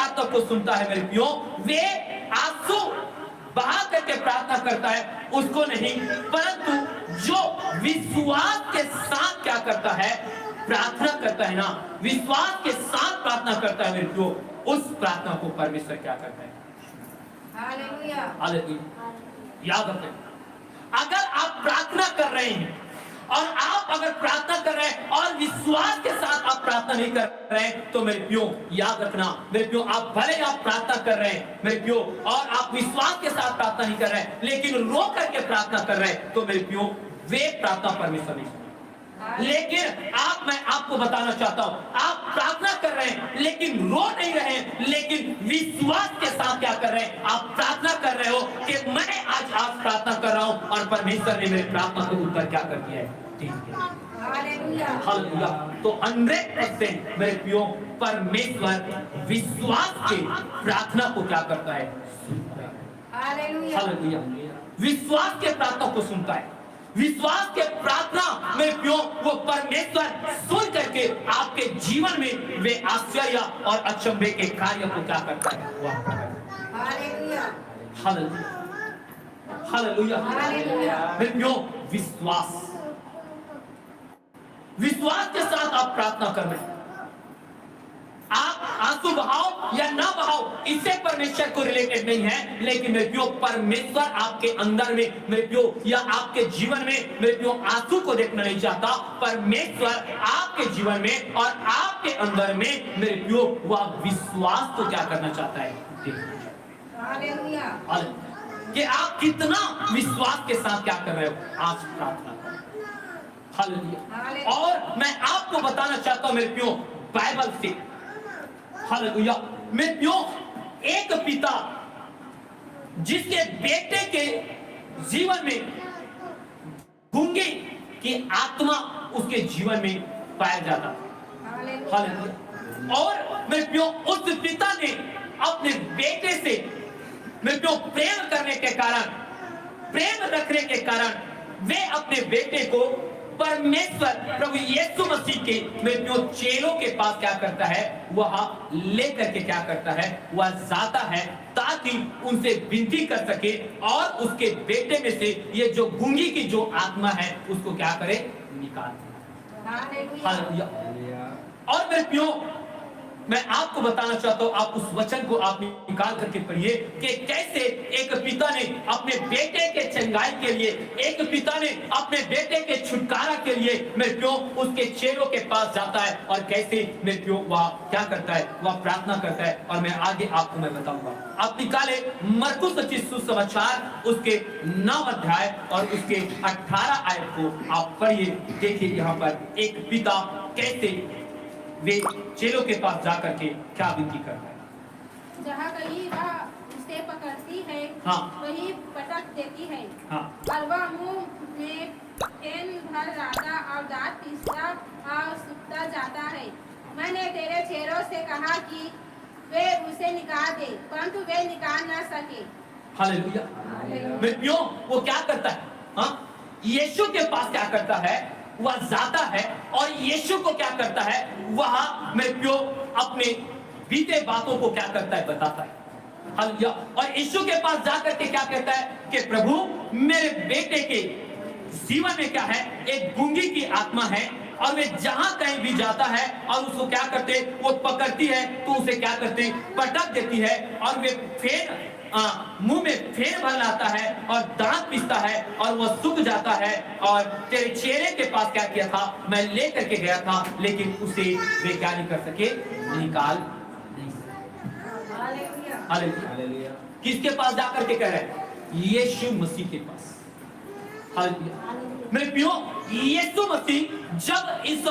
प्रार्थना को सुनता है मेरे प्रियो, वे आंसू बहा करके प्रार्थना करता है उसको नहीं, परंतु जो विश्वास के साथ क्या करता है, प्रार्थना करता है ना, विश्वास के साथ प्रार्थना करता है मेरे प्रियो, उस प्रार्थना को परमेश्वर क्या करता है। Hallelujah, hallelujah. याद रखें, अगर आप प्रार्थना कर रहे हैं और आप अगर प्रार्थना कर रहे हैं और विश्वास के साथ आप प्रार्थना नहीं कर रहे हैं, तो मेरे प्रियो याद रखना मेरे प्रियो, आप भले आप प्रार्थना कर रहे हैं मेरे प्रियो और आप विश्वास के साथ प्रार्थना नहीं कर रहे हैं, लेकिन रो करके प्रार्थना कर रहे हैं, तो मेरे प्रियो वे प्रार्थना परमेश्वर नहीं सुनेगा। लेकिन मैं आपको बताना चाहता हूं, आप प्रार्थना कर रहे हैं लेकिन रो नहीं रहे हैं, लेकिन विश्वास के साथ क्या कर रहे हैं, आप प्रार्थना कर रहे हो कि मैं आज प्रार्थना कर रहा हूं और परमेश्वर ने मेरी प्रार्थना को उत्तर क्या कर दिया है, हालेलुया। तो 100% मेरे प्रियो परमेश्वर विश्वास के प्रार्थना को क्या करता है, सुनता है। हालेलुया। विश्वास के प्रार्थना को सुनता है, विश्वास के प्रार्थना मेरे प्रियो वो परमेश्वर सुन करके आपके जीवन में वे आश्चर्य और अचंभे के कार्य को क्या करता है, हालेलुया, हालेलुया, हालेलुया। मेरे प्रियो विश्वास, विश्वास के साथ आप प्रार्थना कर रहे हैं, आप आंसू बहाओ या ना बहाओ इससे परमेश्वर को रिलेटेड नहीं है, लेकिन मेरे प्रियो परमेश्वर आपके अंदर में मेरे प्रियो या आपके जीवन में मेरे प्रियो आंसू को देखना नहीं चाहता, परमेश्वर आपके जीवन में और आपके अंदर में मेरे प्रियो वह विश्वास को क्या करना चाहता है, हालेलुया, कि आप कितना विश्वास के साथ क्या कर रहे हो आज प्रार्थना, हालेलुया। और मैं आपको बताना चाहता हूं मेरे प्रियो बाइबल से, हालेलुया, मेरे प्रियो एक पिता जिसके बेटे के जीवन में गूंगे की आत्मा उसके जीवन में पाया जाता, हालेलुया। और मेरे प्रियो उस पिता ने अपने बेटे से मेरे प्रियो प्रेम करने के कारण, प्रेम रखने के कारण वे अपने बेटे को परमेश्वर प्रभु यीशु मसीह के मेरे प्रियो चेलों के पास क्या करता है, वह लेकर के क्या करता है, वह जाता है ताकि उनसे विनती कर सके और उसके बेटे में से ये जो गूंगी की जो आत्मा है उसको क्या करे, निकाल दे, हालेलुया। और मेरे प्रियो मैं आपको बताना चाहता हूं, आप उस वचन को आप निकाल करके पढ़िए कि कैसे एक पिता ने अपने बेटे के चंगाई के लिए, एक पिता ने अपने बेटे के छुटकारा के लिए मेरे प्रियो उसके चेलों के पास जाता है और कैसे मेरे प्रियो वह क्या करता है, वह प्रार्थना करता है। और मैं आगे आपको मैं बताऊंगा, आप निकाले मरकुस रचित सुसमाचार उसके 9 अध्याय और उसके 18 आयत को आप पढ़िए। देखिए यहाँ पर एक पिता कैसे वे चेलों के पास जाकर के क्या विनती करता है, जहाँ कहीं वह उसे पकड़ती है, हाँ, वही पटक देती है, हाँ, और वह मुंह में फेन भर लाता और दांत पीसता और सूखता जाता है। मैंने तेरे चेलों से कहा कि वे उसे निकाल दे, परंतु वे निकाल न सके। हालेलुया। मेरे प्रियो वो क्या करता है, हाँ, यीशु के पास क्या करता है, वह जाता है और यीशु को क्या करता है, वह मेरे प्रियो अपने बीते बातों को क्या करता है, बताता है, हालेलुया। और यीशु के पास जाकर के क्या कहता है कि प्रभु मेरे बेटे के जीवन में क्या है, एक गूंगी की आत्मा है और वे जहां कहीं भी जाता है और उसको क्या करते, वो पकड़ती है तो उसे क्या करते, पटक देती है और वे फिर मुंह में फेर भर लाता है और दांत पीसता है और वह सूख जाता है। और तेरे चेहरे के पास क्या किया था, मैं लेकर के गया था, लेकिन उसे वे क्या नहीं कर सके, निकाल नहीं सके। हालेलुया। किसके पास जाकर के कह रहे, यीशु मसीह के पास, हालेलुया। मेरे प्रियो यीशु मसीह जब इस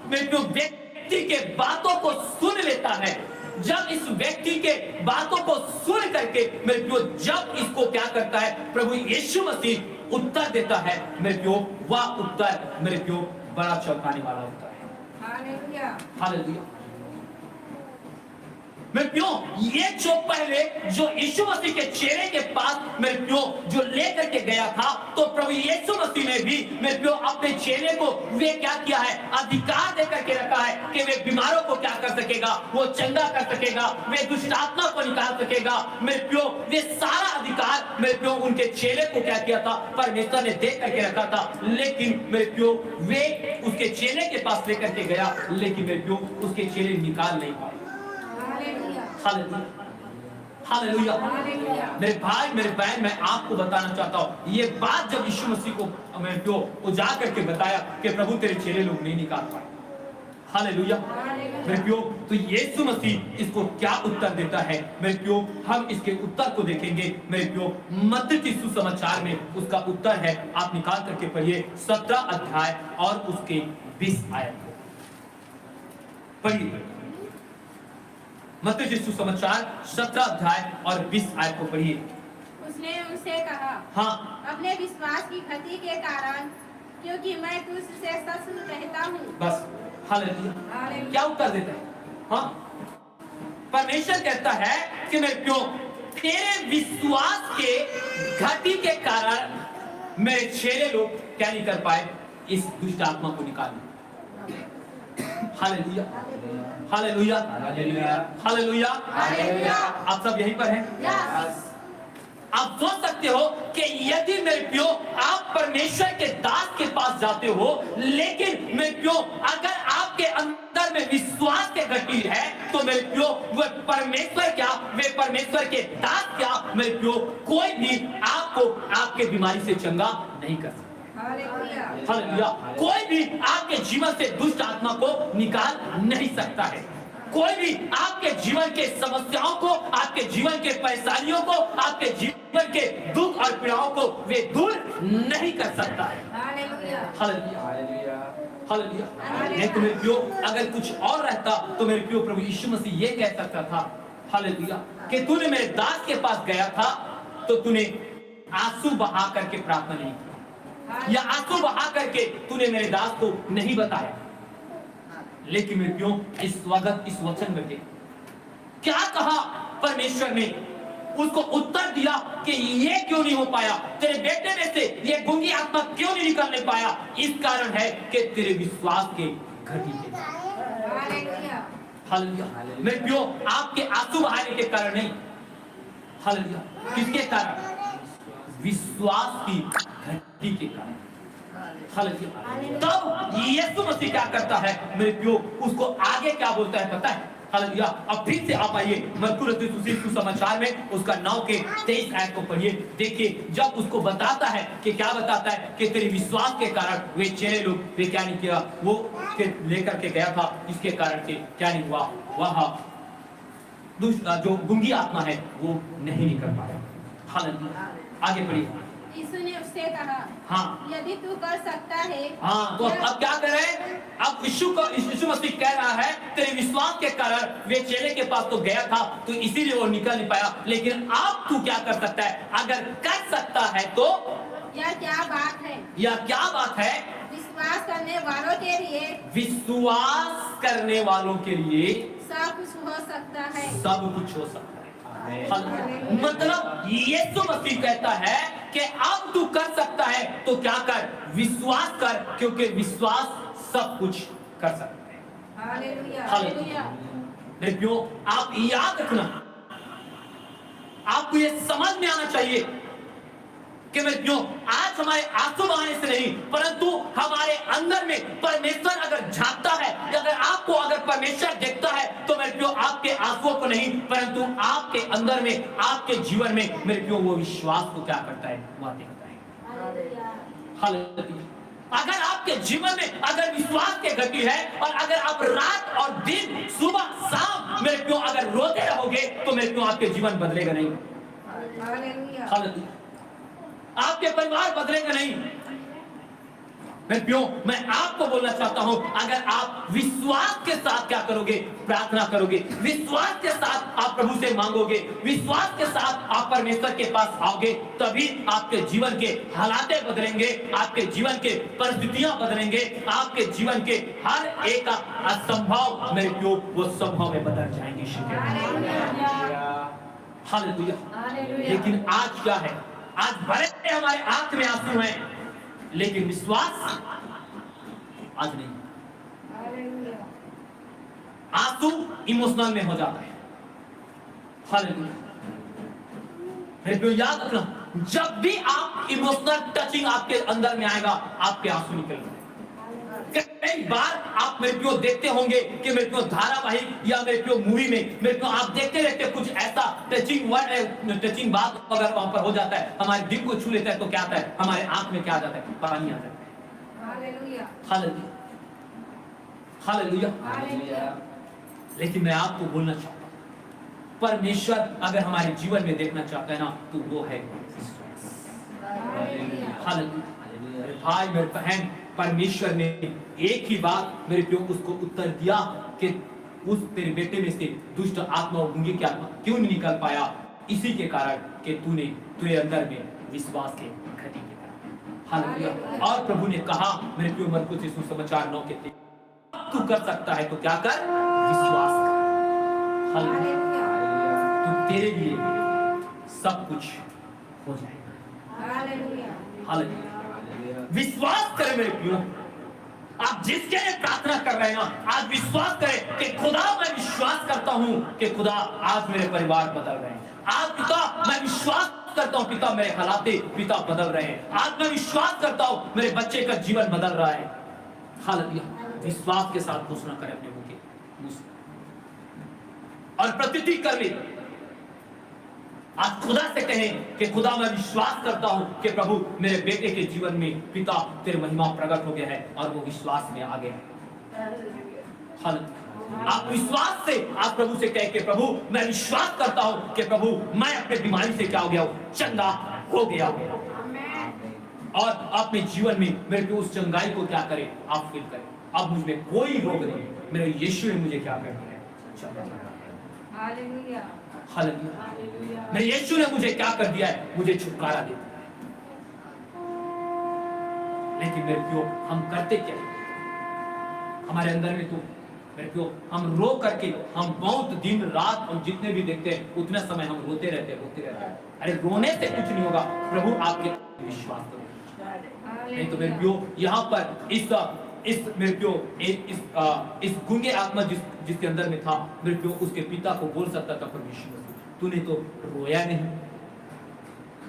मेरे प्रियो व्यक्ति के बातों को सुन लेता है, जब इस व्यक्ति के बातों को सुन करके मेरे प्रियो जब इसको क्या करता है, प्रभु यीशु मसीह उत्तर देता है, मेरे प्रियो वह उत्तर मेरे प्रियो बड़ा चौंकाने वाला होता है, हालेलुया, हालेलुया। मेरे प्यो ये जो पहले जो यीशु मसीह के चेहरे के पास मेरे प्यो जो लेकर के गया था, तो प्रभु यीशु मसीह ने भी मेरे प्यो अपने चेहरे को वे क्या किया है, अधिकार देकर के रखा है कि वे बीमारों को क्या कर सकेगा, वो चंगा कर सकेगा, वे दुष्ट आत्मा को निकाल सकेगा। मेरे प्यो वे सारा अधिकार मेरे प्यो उनके चेहरे को क्या किया था, परमेश्वर ने दे करके रखा था। लेकिन मेरे प्यो वे उसके चेहरे के पास लेकर के गया, लेकिन मेरे प्यो उसके चेहरे निकाल नहीं पाए। हालेलुया, मेरे भाई मेरे बहन, मैं आपको बताना चाहता हूँ, ये बात जब यीशु मसीह को मैं जो उजागर करके बताया कि प्रभु तेरे चेहरे लोग नहीं निकाल पाए। हालेलुया मेरे प्यो, तो यीशु मसीह इसको क्या उत्तर देता है मेरे प्यो, हम इसके उत्तर को देखेंगे मेरे प्यो। मत्ती के सुसमाचार में उसका उत्तर है, आप निकाल करके पढ़िए 17 अध्याय और उसके 20 आयत को पढ़िए। मत्ती के सुसमाचार 17 अध्याय और 20 आयत को पढ़िए। उसने उनसे कहा, हाँ, अपने विश्वास की गति के कारण, क्योंकि मैं तुझसे सच कहता हूँ। बस हालेलुया, क्या उत्तर देता है? हाँ, परमेश्वर कहता है कि मेरे प्यो तेरे विश्वास के गति के कारण मेरे चेहरे लोग क्या नहीं कर पाए, इस दुष्ट आत्मा को निकालने। Hallelujah, hallelujah, hallelujah, hallelujah. आप सब यहीं पर हैं? आप सोच सकते हो कि यदि मेरे प्यो आप परमेश्वर के दास के पास जाते हो, लेकिन मेरे प्यो अगर आपके अंदर में विश्वास के घटी है, तो मेरे प्यो वो परमेश्वर क्या, वे परमेश्वर के दास क्या, मेरे प्यो कोई भी आपको आपके बीमारी से चंगा नहीं कर सकता। हालेलुया, कोई भी आपके जीवन से दुष्ट आत्मा को निकाल नहीं सकता है। कोई भी आपके जीवन के समस्याओं को, आपके जीवन के परेशानियों को, आपके जीवन के दुख और पीड़ाओं को वे दूर नहीं कर सकता है। Hallelujah, hallelujah. नहीं तो मेरे प्यो अगर कुछ और रहता तो मेरे प्यो प्रभु यीशु मसीह ये कह सकता था, हालेलुया, कि तूने मेरे दास के पास गया था तो तूने आंसू बहा करके प्रार्थना नहीं की, या आंसू बहा करके तूने मेरे दास को नहीं बताया। लेकिन मेरे प्यो इस वक्त इस वचन में क्या कहा परमेश्वर ने, उसको उत्तर दिया कि ये क्यों नहीं हो पाया, तेरे बेटे में से ये गूंगी आत्मा क्यों नहीं निकलने पाया, इस कारण है कि तेरे विश्वास के घटी के। हालेलुया, मेरे प्यो आपके आंसू बहाने के कारण नहीं, हालेलुया, किसके कारण, विश्वास की घटी के कारण। तब यीशु मसीह क्या करता है मेरे प्यो, उसको आगे क्या बोलता है पता है? हालेलुया, अब फिर से आप आइए मरकुस सुसमाचार में उसका 9 के 23 आयत को पढ़िए। देखिए जब उसको बताता है कि क्या बताता है कि तेरे विश्वास के कारण वे चेहरे लोग वे क्या नहीं किया, वो लेकर के गया था, इसके कारण से क्या नहीं हुआ, वह जो गूंगी आत्मा है वो नहीं निकल पाया। हालेलुया, आगे बढ़िए। यीशु ने उससे कहा, हाँ, यदि तू कर सकता है। हाँ, तो अब क्या करे, अब यीशु मसीह कह रहा है तेरे विश्वास के कारण वे चेले के पास तो गया था तो इसीलिए वो निकल नहीं पाया, लेकिन अब तू क्या कर सकता है, अगर कर सकता है तो यह क्या बात है, यह क्या बात है, विश्वास करने वालों के लिए, विश्वास करने वालों के लिए सब कुछ हो सकता है, सब कुछ हो सकता है। मतलब यीशु मसीह कहता है कि अब तू कर सकता है तो क्या कर, विश्वास कर, क्योंकि विश्वास सब कुछ कर सकता है। Hallelujah, hallelujah. देखियो आप याद रखना, आपको ये समझ में आना चाहिए कि मैं क्यों आज हमारे आंसू बहाने से नहीं, परंतु हमारे अंदर में परमेश्वर अगर झांकता है, अगर आपको अगर परमेश्वर देखता है तो मेरे प्यो आपके आंसुओं को नहीं, परंतु आपके अंदर में, आपके जीवन में मेरे प्यो वो विश्वास को क्या करता है, वह देखता है। हालेलुया। अगर आपके जीवन में अगर विश्वास के गति है और अगर आप रात और दिन सुबह शाम मेरे प्यो अगर रोते रहोगे तो मेरे प्यो आपके जीवन बदलेगा नहीं। हालेलुया। आपके परिवार बदलेगा नहीं। मैं प्यो मैं आपको बोलना चाहता हूं, अगर आप विश्वास के साथ क्या करोगे, प्रार्थना करोगे, विश्वास के साथ आप प्रभु से मांगोगे, विश्वास के साथ आप परमेश्वर के पास आओगे, तभी आपके जीवन के हालातें बदलेंगे, आपके जीवन के परिस्थितियां बदलेंगे, आपके जीवन के हर एक असंभव मेरे प्यो वो संभव में बदल जाएंगे। हालेलुया। लेकिन आज क्या है, आज भले हमारे आंख में आंसू हैं, लेकिन विश्वास आज नहीं। आंसू इमोशनल में हो जाता है। हालेलुया। मेरे प्यो याद रखना, जब भी आप इमोशनल टचिंग आपके अंदर में आएगा, आपके आंसू निकलेंगे। कई बार आप मेरे प्यो देखते होंगे कि मेरे प्यो धारावाहिक या मेरे प्यो मूवी में मेरे प्यो आप देखते रहते कुछ ऐसा टचिंग वर्ड, टचिंग बात अगर वहां पर हो जाता है, हमारे दिल को छू लेता है, तो क्या आता है, हमारे आंख में क्या आ जाता है, पानी आ जाता है। Hallelujah, hallelujah, hallelujah. लेकिन मैं आपको बोलना चाहता हूं, परमेश्वर अगर हमारे जीवन में देखना चाहता है ना, तो वो है हालेलुया। भाई मेरे बहन, परमेश्वर ने एक ही बात मेरे प्यो उसको उत्तर दिया कि उस तेरे बेटे में से दुष्ट आत्मा और गूंगे की आत्मा क्यों नहीं निकल पाया, इसी के कारण कि तूने तेरे अंदर में विश्वास के घटी के कारण। हालेलुया। और प्रभु ने कहा मेरे प्यो मरकुस सुसमाचार 9 के 3, तू कर सकता है तो क्या कर, विश्वास कर। हालेलुया। तो तेरे लिए सब कुछ हो जाएगा। Hallelujah, hallelujah. विश्वास करें मेरे प्यो, आप जिसके लिए प्रार्थना कर रहे हैं ना, आज विश्वास करें कि खुदा मैं विश्वास करता हूं कि खुदा आज मेरे परिवार बदल रहे हैं। आज पिता मैं विश्वास करता हूं, पिता मेरे हालात पिता बदल रहे हैं। आज मैं विश्वास करता हूं मेरे बच्चे का जीवन बदल रहा है। हालेलुया। विश्वास के साथ घोषणा करें अपने मुंह के और प्रतिज्ञा कर ले। आज खुदा से कहें कि खुदा मैं विश्वास करता हूं कि प्रभु मेरे बेटे के जीवन में पिता तेरी महिमा प्रकट हो गया है और वो विश्वास में आ गया है। आप विश्वास से आप प्रभु से कहें कि प्रभु मैं विश्वास करता हूं कि प्रभु मैं अपने बीमारी से क्या हो गया, चंगा हो गया। और अपने जीवन में मेरे को उस चंगाई को क्या करे, आप फील करें, अब मुझ में कोई रोग नहीं, मेरे यीशु ने मुझे क्या कर दिया है। Hallelujah, hallelujah. मेरे यीशु ने मुझे क्या कर दिया है, मुझे छुटकारा दे दिया। लेकिन मेरे प्यो हम करते क्या है, हमारे अंदर में तो मेरे प्यो हम रो करके हम बहुत दिन रात हम जितने भी देखते हैं उतना समय हम रोते रहते हैं। अरे रोने से कुछ नहीं होगा, प्रभु आपके विश्वास करो। नहीं तो मेरे प्यो यहाँ पर इस मेरे प्यो इस गूंगे आत्मा जिसके अंदर में था, मेरे प्यो उसके पिता को बोल सकता था, परमेश्वर तूने तो रोया नहीं,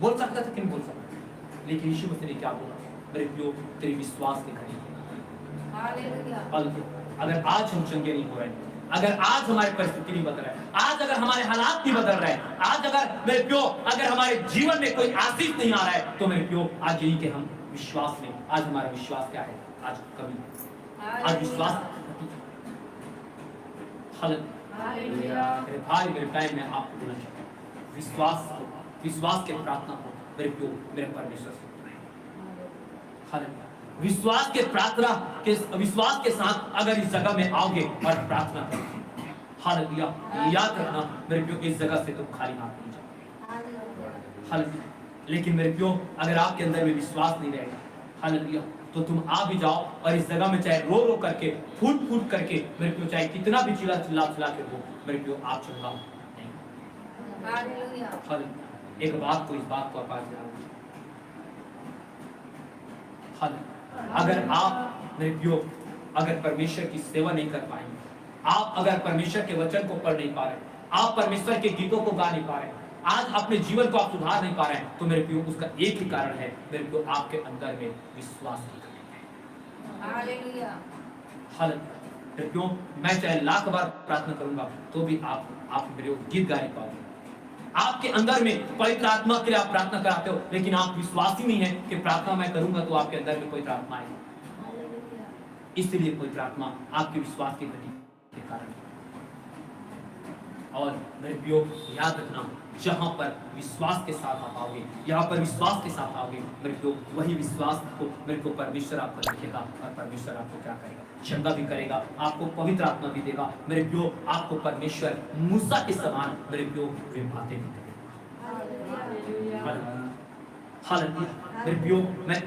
बोल सकता था कि नहीं बोल सकता, लेकिन यीशु मसीह ने क्या बोला, मेरे प्यो तेरे विश्वास के घड़ी। अगर आज हम चंगे नहीं हो रहे, अगर आज हमारी परिस्थिति नहीं बदल रहा है, आज अगर हमारे हालात नहीं बदल रहे हैं, आज अगर मेरे प्यो अगर हमारे जीवन में कोई आशीष नहीं आ रहा है, तो मेरे प्यो आज यही कि हम विश्वास में, आज हमारा विश्वास क्या है, आज कभी, आज विश्वास। मेरे भाई मेरे टाइम में आपको बोलना चाहता हूँ, विश्वास के प्रार्थना को मेरे प्यो मेरे परमेश्वर से, विश्वास के प्रार्थना के विश्वास के साथ अगर इस जगह में आओगे और प्रार्थना करोगे, हालेलुया, याद रखना मेरे प्यो इस जगह से तुम खाली हाथ नहीं जाओगे। हालेलुया। लेकिन मेरे प्यो अगर आपके अंदर में विश्वास नहीं रहेगा, हालेलुया, तो तुम आ भी जाओ और इस जगह में चाहे रो रो करके फूट करके मेरे प्यो चाहे कितना भी चिल्ला के रो, मेरे प्यो आप चंगा नहीं। हालेलुया। एक बात को, इस बात को आप अगर आप मेरे प्यो अगर परमेश्वर की सेवा नहीं कर पाएंगे, आप अगर परमेश्वर के वचन को पढ़ नहीं पा रहे, आप परमेश्वर के गीतों को गा नहीं पा रहे, आज अपने जीवन को आप सुधार नहीं पा रहे हैं, तो मेरे प्यो उसका एक ही कारण है, मेरे प्यो आपके अंदर में विश्वास नहीं करते। Hallelujah, hallelujah. मेरे प्यो मैं चाहे लाख बार प्रार्थना करूंगा तो भी आप मेरे गीत गा नहीं पाओगे। आपके अंदर में पवित्र आत्मा के लिए आप प्रार्थना कराते हो, लेकिन आप विश्वास ही नहीं है कि प्रार्थना मैं करूंगा तो आपके अंदर में पवित्र आत्मा आएगी। इसलिए पवित्र आत्मा आपके विश्वास की गति के कारण। और मेरे प्रियो याद रखना, जहां पर विश्वास के साथ आप आओगे, यहाँ पर विश्वास के साथ आओगे मेरे प्रियो, वही विश्वास को मेरे को परमेश्वर आपको रखेगा और परमेश्वर आपको क्या करेगा, चंगा भी करेगा, आपको पवित्र आत्मा भी देगा मेरे प्रियो, आपको परमेश्वर मूसा के समान मेरे प्रियो वे बातें भी करेगा। हालेलुया। मेरे प्रियो मैं